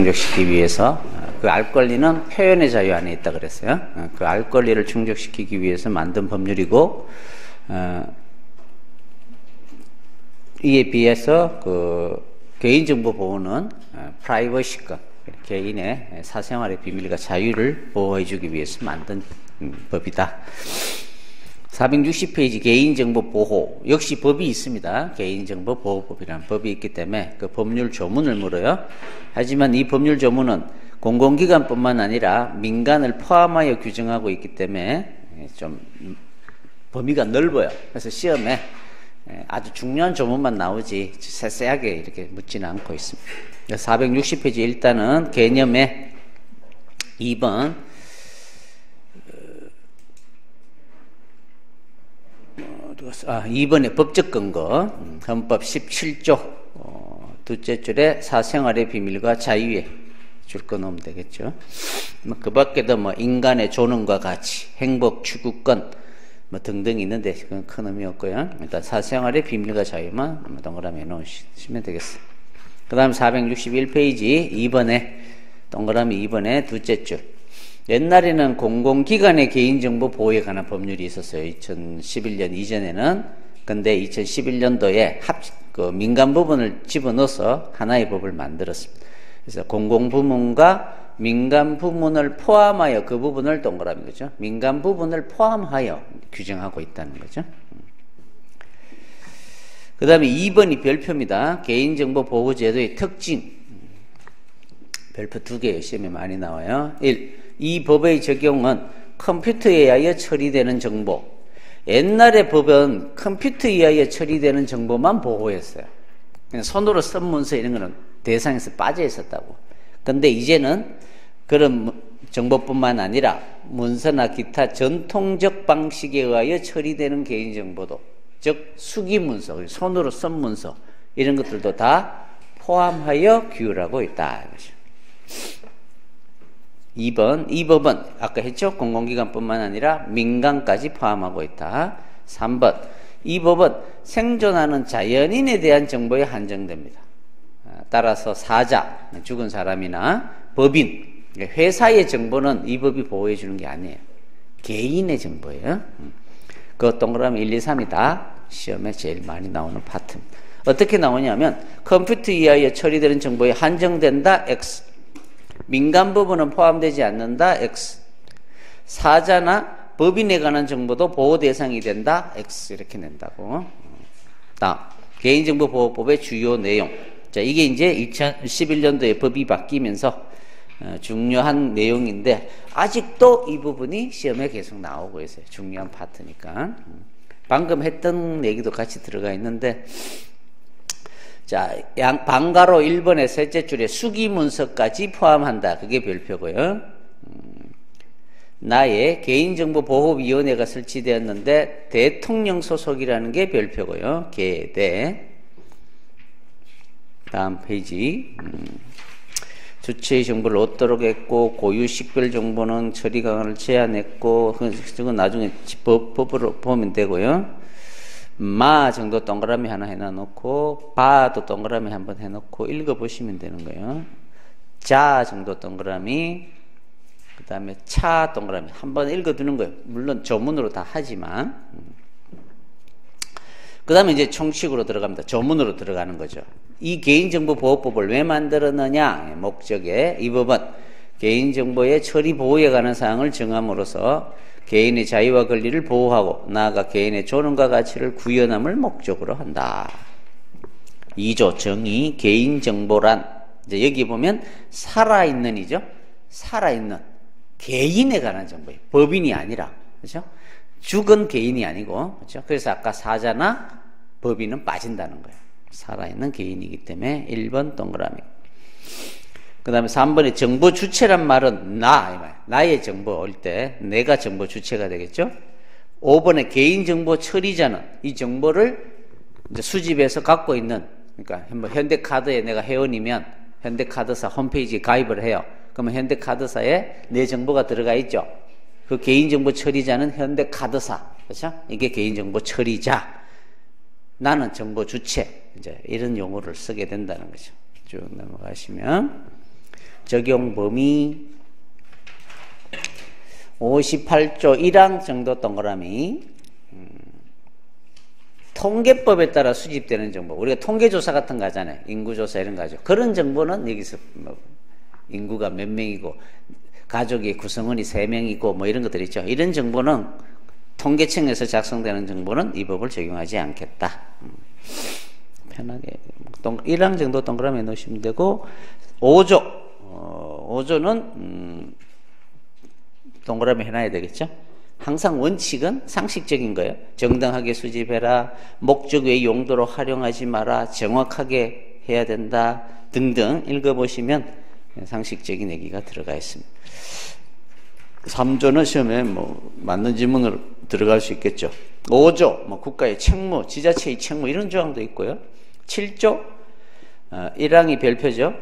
충족시키기 위해서 그 알 권리는 표현의 자유 안에 있다 그랬어요. 그 알 권리를 충족시키기 위해서 만든 법률이고, 이에 비해서 그 개인정보 보호는 프라이버시권, 개인의 사생활의 비밀과 자유를 보호해주기 위해서 만든 법이다. 460페이지 개인정보 보호, 역시 법이 있습니다. 개인정보 보호법이라는 법이 있기 때문에 그 법률 조문을 물어요. 하지만 이 법률 조문은 공공기관뿐만 아니라 민간을 포함하여 규정하고 있기 때문에 좀 범위가 넓어요. 그래서 시험에 아주 중요한 조문만 나오지 세세하게 이렇게 묻지는 않고 있습니다. 460페이지 일단은 개념의 2번, 2번의 법적 근거, 헌법 17조 둘째 줄에 사생활의 비밀과 자유에 줄 거 넣으면 되겠죠. 그 밖에도 인간의 존엄과 가치, 행복 추구권 등등 있는데 그건 큰 의미 없고요. 일단 사생활의 비밀과 자유만 동그라미 해놓으시면 되겠어요. 그 다음 461페이지 2번에 동그라미 2번에 둘째 줄. 옛날에는 공공기관의 개인정보 보호에 관한 법률이 있었어요. 2011년 이전에는. 근데 2011년도에 그 민간 부분을 집어넣어서 하나의 법을 만들었습니다. 그래서 공공부문과 민간 부문을 포함하여 그 부분을 동그라미 거죠. 민간 부분을 포함하여 규정하고 있다는 거죠. 그 다음에 2번이 별표입니다. 개인정보 보호제도의 특징. 별표 2개의 시험에 많이 나와요. 1. 이 법의 적용은 컴퓨터에 의하여 처리되는 정보. 옛날의 법은 컴퓨터에 의하여 처리되는 정보만 보호했어요. 그냥 손으로 쓴 문서 이런 거는 대상에서 빠져 있었다고. 근데 이제는 그런 정보뿐만 아니라 문서나 기타 전통적 방식에 의하여 처리되는 개인정보도, 즉 수기문서, 손으로 쓴 문서 이런 것들도 다 포함하여 규율하고 있다. 2번, 이 법은 아까 했죠? 공공기관뿐만 아니라 민간까지 포함하고 있다. 3번, 이 법은 생존하는 자연인에 대한 정보에 한정됩니다. 따라서 사자, 죽은 사람이나 법인, 회사의 정보는 이 법이 보호해 주는 게 아니에요. 개인의 정보예요. 그 동그라미 1, 2, 3이 다 시험에 제일 많이 나오는 파트입니다. 어떻게 나오냐면 컴퓨터에 의하여 처리되는 정보에 한정된다, X. 민간 부분은 포함되지 않는다, X. 사자나 법인에 관한 정보도 보호 대상이 된다, X. 이렇게 낸다고. 다음, 개인정보보호법의 주요 내용. 자, 이게 이제 2011년도에 법이 바뀌면서 중요한 내용인데 아직도 이 부분이 시험에 계속 나오고 있어요. 중요한 파트니까. 방금 했던 얘기도 같이 들어가 있는데, 자, 방가로 1번의 셋째 줄에 수기문서까지 포함한다. 그게 별표고요. 나의 개인정보보호위원회가 설치되었는데 대통령 소속이라는 게 별표고요. 개대. 다음 페이지. 주체의 정보를 얻도록 했고 고유 식별 정보는 처리 강화를 제한했고, 그건 나중에 법으로 보면 되고요. 마 정도 동그라미 하나 해놔놓고 바도 동그라미 한번 해놓고 읽어보시면 되는 거예요. 자 정도 동그라미, 그 다음에 차 동그라미 한번 읽어두는 거예요. 물론 조문으로 다 하지만. 그 다음에 이제 총칙으로 들어갑니다. 조문으로 들어가는 거죠. 이 개인정보보호법을 왜 만들었느냐? 목적에 이 법은 개인정보의 처리 보호에 관한 사항을 정함으로써 개인의 자유와 권리를 보호하고 나아가 개인의 존엄과 가치를 구현함을 목적으로 한다. 2조 정의 개인정보란, 이제 여기 보면 살아있는 이죠. 살아있는 개인에 관한 정보예요. 법인이 아니라. 그렇죠? 죽은 개인이 아니고. 그렇죠? 그래서 아까 사자나 법인은 빠진다는 거예요. 살아있는 개인이기 때문에 1번 동그라미. 그 다음에 3번에 정보 주체란 말은 나의 정보 올 때 내가 정보 주체가 되겠죠. 5번에 개인정보 처리자는 이 정보를 이제 수집해서 갖고 있는, 그러니까 뭐 현대카드에 내가 회원이면 현대카드사 홈페이지에 가입을 해요. 그러면 현대카드사에 내 정보가 들어가 있죠. 그 개인정보 처리자는 현대카드사. 그렇죠? 이게 개인정보 처리자. 나는 정보 주체. 이제 이런 용어를 쓰게 된다는 거죠. 쭉 넘어가시면 적용 범위 58조 1항 정도 동그라미. 통계법에 따라 수집되는 정보. 우리가 통계조사 같은 거 하잖아요. 인구조사 이런 거 하죠. 그런 정보는 여기서 뭐 인구가 몇 명이고 가족의 구성원이 3명이고 뭐 이런 것들 있죠. 이런 정보는 통계청에서 작성되는 정보는 이 법을 적용하지 않겠다. 편하게 1항 정도 동그라미 넣으시면 되고 5조는 동그라미 해놔야 되겠죠. 항상 원칙은 상식적인 거예요. 정당하게 수집해라, 목적 외의 용도로 활용하지 마라, 정확하게 해야 된다 등등 읽어보시면 상식적인 얘기가 들어가 있습니다. 3조는 시험에 뭐 맞는 지문으로 들어갈 수 있겠죠. 5조 뭐 국가의 책무, 지자체의 책무 이런 조항도 있고요. 7조 1항이 별표죠.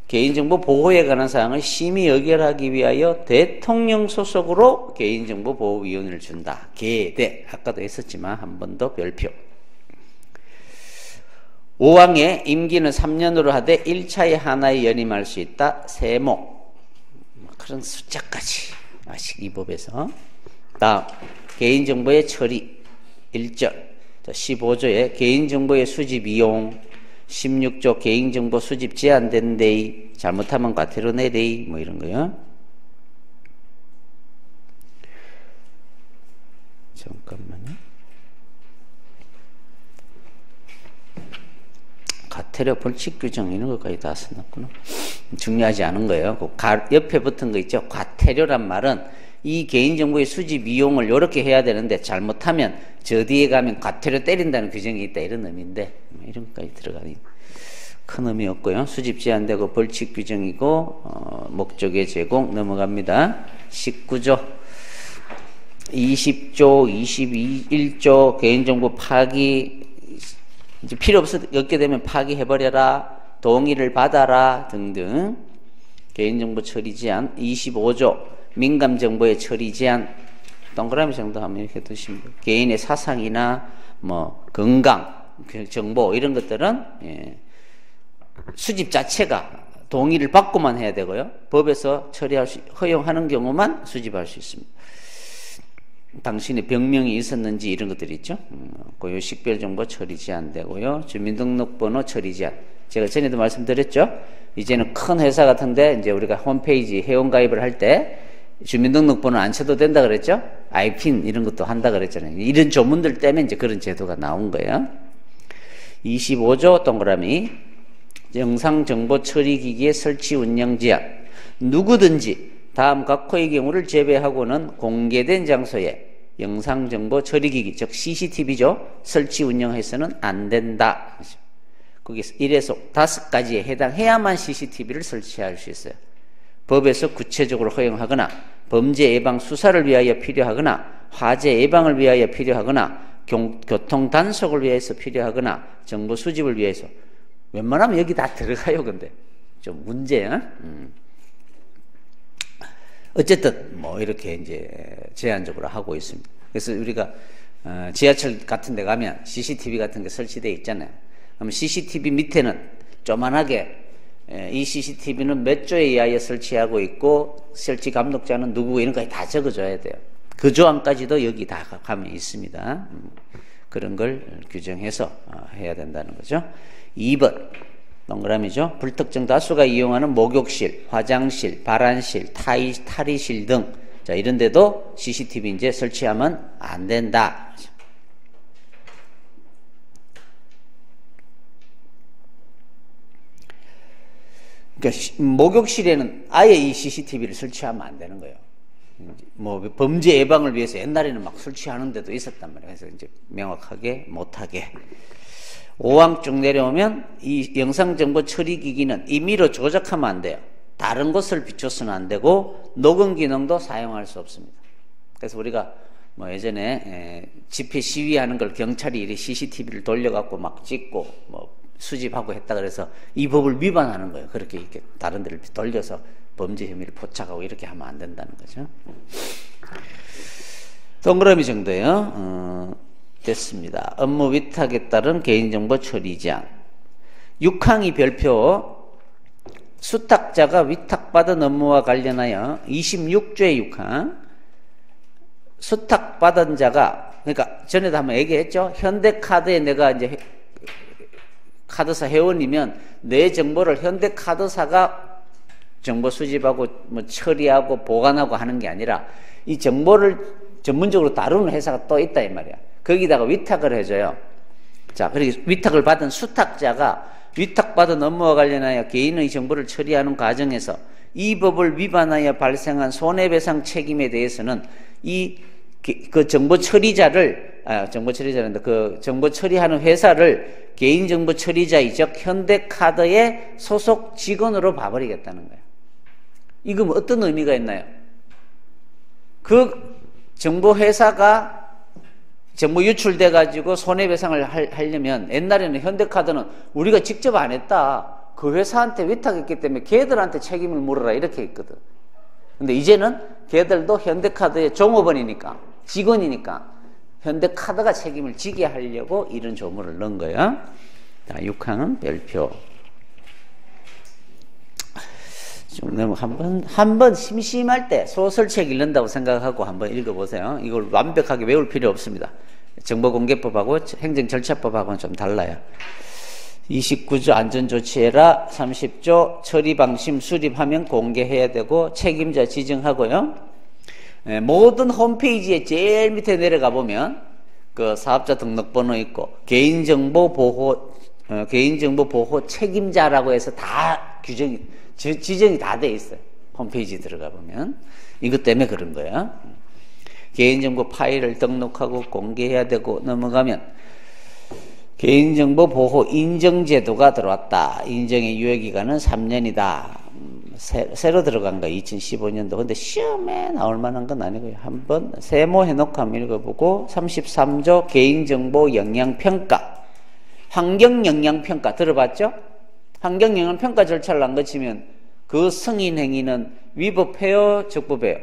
개인정보 보호에 관한 사항을 심의 의결하기 위하여 대통령 소속으로 개인정보보호위원회를 준다. 개대 아까도 했었지만 한 번 더 별표. 5항에 임기는 3년으로 하되 1차에 하나에 연임할 수 있다. 세목 그런 숫자까지 이 법에서. 다음 개인정보의 처리 1절 15조에 개인정보의 수집 이용 16조 개인정보 수집 제한된 데이 잘못하면 과태료 내데이 뭐 이런 거요. 잠깐만요. 과태료 벌칙 규정 이런 것까지 다 써놨구나. 중요하지 않은 거예요. 그 옆에 붙은 거 있죠. 과태료란 말은 이 개인정보의 수집 이용을 이렇게 해야 되는데 잘못하면 저 뒤에 가면 과태료 때린다는 규정이 있다 이런 의미인데 이런 것까지 들어가니 큰 의미 없고요. 수집 제한되고 벌칙 규정이고 목적의 제공 넘어갑니다. 19조 20조 21조 개인정보 파기 이제 필요 없게 되면 파기해버려라 동의를 받아라 등등 개인정보 처리 제한 25조 민감정보의 처리 제한 동그라미 정도 하면 이렇게 두시면 돼요. 개인의 사상이나 뭐 건강 정보 이런 것들은 수집 자체가 동의를 받고만 해야 되고요. 법에서 허용하는 경우만 수집할 수 있습니다. 당신의 병명이 있었는지 이런 것들이 있죠. 고유 식별정보 처리 제한되고요. 주민등록번호 처리 제한. 제가 전에도 말씀드렸죠. 이제는 큰 회사 같은데 이제 우리가 홈페이지 회원가입을 할 때 주민등록번호 안 쳐도 된다 그랬죠. 아이핀 이런 것도 한다 그랬잖아요. 이런 조문들 때문에 이제 그런 제도가 나온 거예요. 25조 동그라미 영상정보 처리기기의 설치 운영 제한. 누구든지 다음 각호의 경우를 제외하고는 공개된 장소에 영상정보 처리기기 즉 CCTV죠. 설치 운영해서는 안 된다. 거기서 1에서 5가지에 해당해야만 CCTV를 설치할 수 있어요. 법에서 구체적으로 허용하거나 범죄 예방 수사를 위하여 필요하거나 화재 예방을 위하여 필요하거나 교통 단속을 위해서 필요하거나 정보 수집을 위해서 웬만하면 여기 다 들어가요. 근데 좀 문제야. 어쨌든 뭐 이렇게 이제 제한적으로 하고 있습니다. 그래서 우리가 지하철 같은 데 가면 CCTV 같은 게 설치되어 있잖아요. 그럼 CCTV 밑에는 조만하게 이 CCTV는 몇 조에 의하여 설치하고 있고 설치 감독자는 누구고 이런 거까지 다 적어줘야 돼요. 그 조항까지도 여기 다 가면 있습니다. 그런 걸 규정해서 해야 된다는 거죠. 2번 동그라미죠. 불특정 다수가 이용하는 목욕실, 화장실, 발안실, 탈의실 등 자, 이런 데도 CCTV 이제 설치하면 안 된다. 그러니까 목욕실에는 아예 이 CCTV를 설치하면 안 되는 거예요. 뭐 범죄 예방을 위해서 옛날에는 막 설치하는 데도 있었단 말이에요. 그래서 이제 명확하게 못하게. 5항 쭉 내려오면 이 영상정보 처리기기는 임의로 조작하면 안 돼요. 다른 것을 비춰서는 안 되고 녹음 기능도 사용할 수 없습니다. 그래서 우리가 뭐 예전에 집회 시위하는 걸 경찰이 이렇게 CCTV를 돌려갖고 막 찍고 뭐 수집하고 했다 그래서 이 법을 위반하는 거예요. 그렇게 이렇게 다른 데를 돌려서 범죄 혐의를 포착하고 이렇게 하면 안 된다는 거죠. 동그라미 정도예요. 됐습니다. 업무 위탁에 따른 개인정보 처리 제한. 6항이 별표 수탁자가 위탁받은 업무와 관련하여 26조의 6항 수탁받은 자가, 그러니까 전에도 한번 얘기했죠. 현대카드에 내가 이제 카드사 회원이면 내 정보를 현대카드사가 정보 수집하고 뭐 처리하고 보관하고 하는 게 아니라 이 정보를 전문적으로 다루는 회사가 또 있다 이 말이야. 거기다가 위탁을 해줘요. 자, 그리고 위탁을 받은 수탁자가 위탁받은 업무와 관련하여 개인의 정보를 처리하는 과정에서 이 법을 위반하여 발생한 손해배상 책임에 대해서는 그 정보 처리자를 그 정보 처리하는 회사를 개인정보 처리자이 즉 현대카드의 소속 직원으로 봐버리겠다는 거예요. 이거 뭐 어떤 의미가 있나요? 그 정보 회사가 정보 유출돼 가지고 손해배상을 하려면 옛날에는 현대카드는 우리가 직접 안 했다. 그 회사한테 위탁했기 때문에 걔들한테 책임을 물어라 이렇게 했거든. 근데 이제는 걔들도 현대카드의 종업원이니까 직원이니까 현대카드가 책임을 지게 하려고 이런 조문을 넣은 거예요. 자, 6항은 별표. 좀 너무 한번 심심할 때 소설책 읽는다고 생각하고 한번 읽어보세요. 이걸 완벽하게 외울 필요 없습니다. 정보공개법하고 행정절차법하고는 좀 달라요. 29조 안전조치해라. 30조 처리방침 수립하면 공개해야 되고 책임자 지정하고요. 모든 홈페이지에 제일 밑에 내려가 보면 그 사업자 등록번호 있고 개인정보 보호 책임자라고 해서 다 지정이 다 돼 있어요. 홈페이지 들어가 보면. 이것 때문에 그런 거예요. 개인정보 파일을 등록하고 공개해야 되고 넘어가면 개인정보 보호 인정제도가 들어왔다. 인정의 유효기간은 3년이다. 새로 들어간 거 2015년도. 근데 시험에 나올 만한 건 아니고요. 한번 세모해놓고 한번 읽어보고 33조 개인정보 영향평가. 환경영향평가 들어봤죠? 환경영향평가 절차를 안 거치면 그 승인 행위는 위법해요? 적법해요?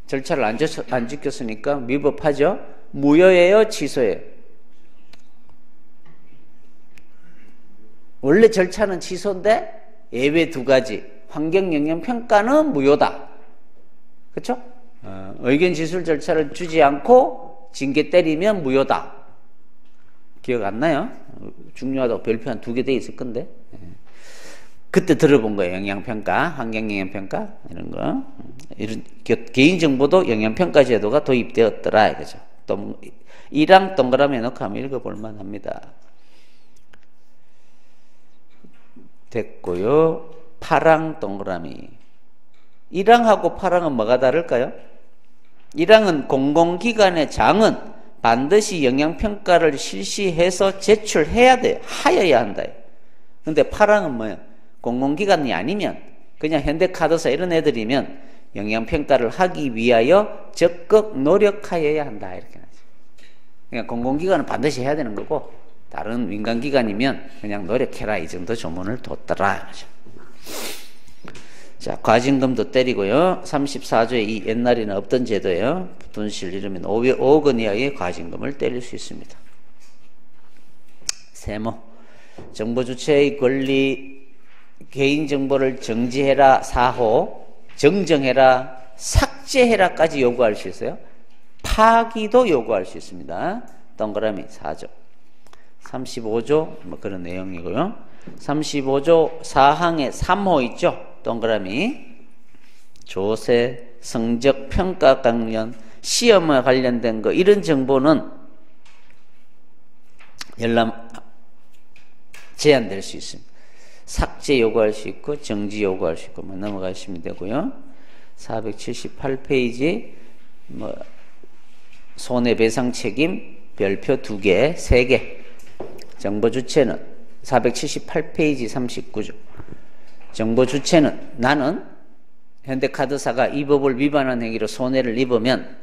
절차를 안 지켰으니까 위법하죠? 무효예요? 취소예요? 원래 절차는 취소인데 예외 두 가지. 환경영향평가는 무효다. 그렇죠? 의견지술 절차를 주지 않고 징계 때리면 무효다. 기억 안 나요? 중요하다고 별표 한 2개 돼 있을 건데. 그때 들어본 거예요. 영향평가, 환경영향평가 이런 거. 이런 개인정보도 영향평가 제도가 도입되었더라 이거죠. 또 1항 동그라미 해놓고 한번 읽어볼 만합니다. 됐고요. 8항 동그라미. 1항하고 8항은 뭐가 다를까요? 1항은 공공기관의 장은 반드시 영향평가를 실시해서 제출해야 돼요. 하여야 한다. 근데 8항은 뭐예요? 공공기관이 아니면 그냥 현대카드사 이런 애들이면 영향평가를 하기 위하여 적극 노력하여야 한다. 이렇게 하죠. 그러니까 공공기관은 반드시 해야 되는 거고 다른 민간기관이면 그냥 노력해라 이 정도 조문을 뒀더라. 자, 과징금도 때리고요. 34조에 이 옛날에는 없던 제도예요. 분실 이르면 5억 원 이하의 과징금을 때릴 수 있습니다. 세모. 정보 주체의 권리, 개인정보를 정지해라 4호, 정정해라, 삭제해라까지 요구할 수 있어요. 파기도 요구할 수 있습니다. 동그라미 4조. 35조 뭐 그런 내용이고요. 35조 4항에 3호 있죠. 동그라미 조세, 성적, 평가 관련, 시험에 관련된 거 이런 정보는 제한될 수 있습니다. 삭제 요구할 수 있고 정지 요구할 수 있고 뭐 넘어가시면 되고요. 478페이지 뭐 손해배상 책임 별표 2개, 3개. 정보 주체는 478페이지 39조. 정보 주체는 나는 현대카드사가 이 법을 위반한 행위로 손해를 입으면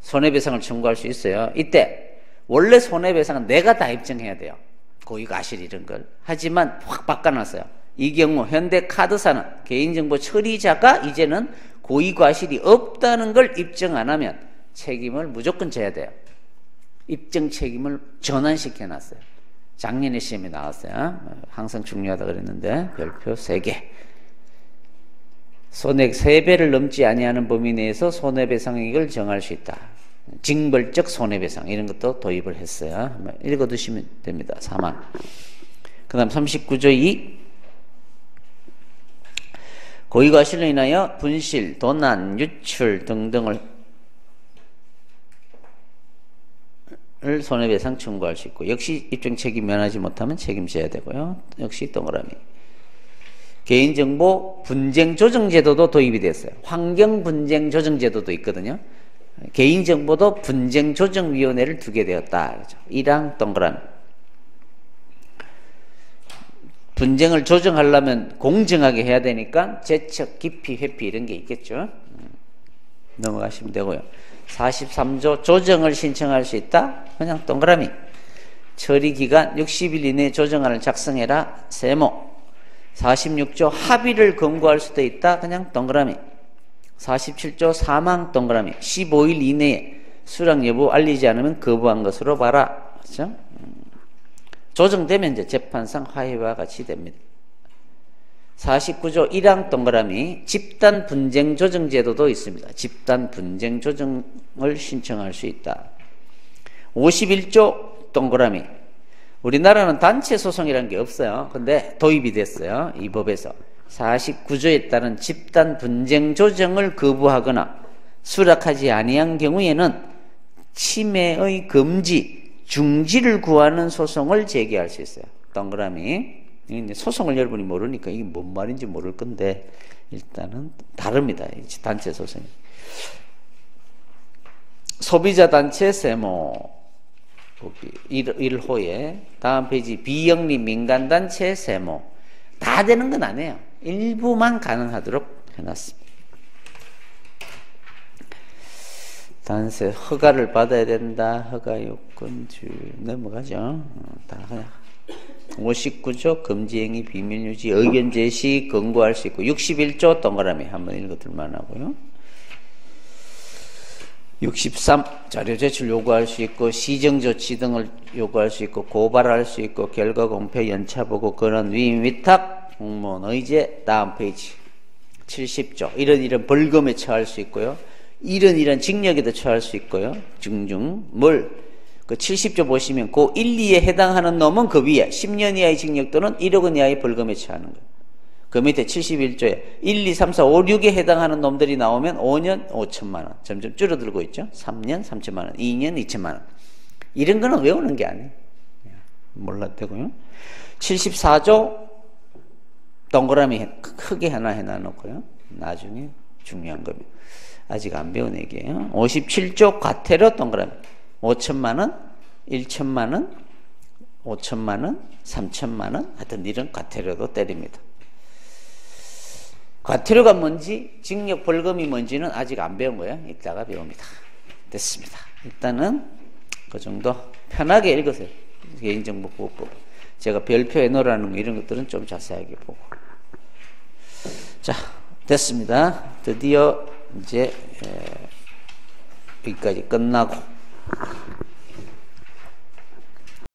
손해배상을 청구할 수 있어요. 이때 원래 손해배상은 내가 다 입증해야 돼요. 고의과실 이런 걸. 하지만 확 바꿔놨어요. 이 경우 현대카드사는 개인정보 처리자가 이제는 고의과실이 없다는 걸 입증 안 하면 책임을 무조건 져야 돼요. 입증 책임을 전환시켜놨어요. 작년에 시험에 나왔어요. 항상 중요하다 그랬는데 별표 3개. 손해 3배를 넘지 아니하는 범위 내에서 손해배상액을 정할 수 있다. 징벌적 손해배상 이런 것도 도입을 했어요. 읽어두시면 됩니다. 4만. 그 다음 39조 2. 고의과실로 인하여 분실, 도난, 유출 등등을 손해배상 청구할 수 있고, 역시 입증 책임 면하지 못하면 책임져야 되고요. 역시 동그라미. 개인정보 분쟁조정제도도 도입이 됐어요. 환경분쟁조정제도도 있거든요. 개인정보도 분쟁조정위원회를 두게 되었다. 그렇죠? 1항 동그라미. 분쟁을 조정하려면 공정하게 해야 되니까 재척, 기피, 회피 이런 게 있겠죠. 넘어가시면 되고요. 43조 조정을 신청할 수 있다. 그냥 동그라미. 처리기간 60일 이내에 조정안을 작성해라. 세모. 46조 합의를 검거할 수도 있다. 그냥 동그라미. 47조 사망 동그라미. 15일 이내에 수락 여부 알리지 않으면 거부한 것으로 봐라. 그렇죠? 조정되면 이제 재판상 화해와 같이 됩니다. 49조 1항 동그라미. 집단 분쟁 조정 제도도 있습니다. 집단 분쟁 조정을 신청할 수 있다. 51조 동그라미. 우리나라는 단체 소송이라는 게 없어요. 근데 도입이 됐어요. 이 법에서. 49조에 따른 집단 분쟁 조정을 거부하거나 수락하지 아니한 경우에는 침해의 금지, 중지를 구하는 소송을 제기할 수 있어요. 동그라미. 소송을 여러분이 모르니까 이게 뭔 말인지 모를 건데 일단은 다릅니다. 단체 소송이. 소비자단체 세모 1호에 다음 페이지 비영리 민간단체 세모 다 되는 건 아니에요. 일부만 가능하도록 해놨습니다. 단체 허가를 받아야 된다. 허가 요건주 넘어가죠. 다 그냥 59조 금지행위 비밀유지 의견 제시 권고할 수 있고 61조 동그라미 한번 읽어둘만 하고요. 63 자료 제출 요구할 수 있고 시정조치 등을 요구할 수 있고 고발할 수 있고 결과 공표 연차보고 권한 위임 위탁 공무원 의제 다음 페이지 70조 이런 벌금에 처할 수 있고요. 이런 징역에도 처할 수 있고요. 중중 그 70조 보시면 그 1, 2에 해당하는 놈은 그 위에 10년 이하의 징역 또는 1억 원 이하의 벌금에 처하는 거예요. 그 밑에 71조에 1, 2, 3, 4, 5, 6에 해당하는 놈들이 나오면 5년 5천만 원 점점 줄어들고 있죠. 3년 3천만 원, 2년 2천만 원. 이런 거는 외우는 게 아니에요. 몰라도 되고요. 74조 동그라미 크게 하나 해놔놓고요. 나중에 중요한 겁니다. 아직 안 배운 얘기예요. 57조 과태료 동그라미 5천만 원, 1천만 원, 5천만 원, 3천만 원 하여튼 이런 과태료도 때립니다. 과태료가 뭔지 징역 벌금이 뭔지는 아직 안 배운 거예요. 이따가 배웁니다. 됐습니다. 일단은 그 정도 편하게 읽으세요. 개인정보보호법. 제가 별표해 놓으라는 거 이런 것들은 좀 자세하게 보고. 자, 됐습니다. 드디어 이제 여기까지 끝나고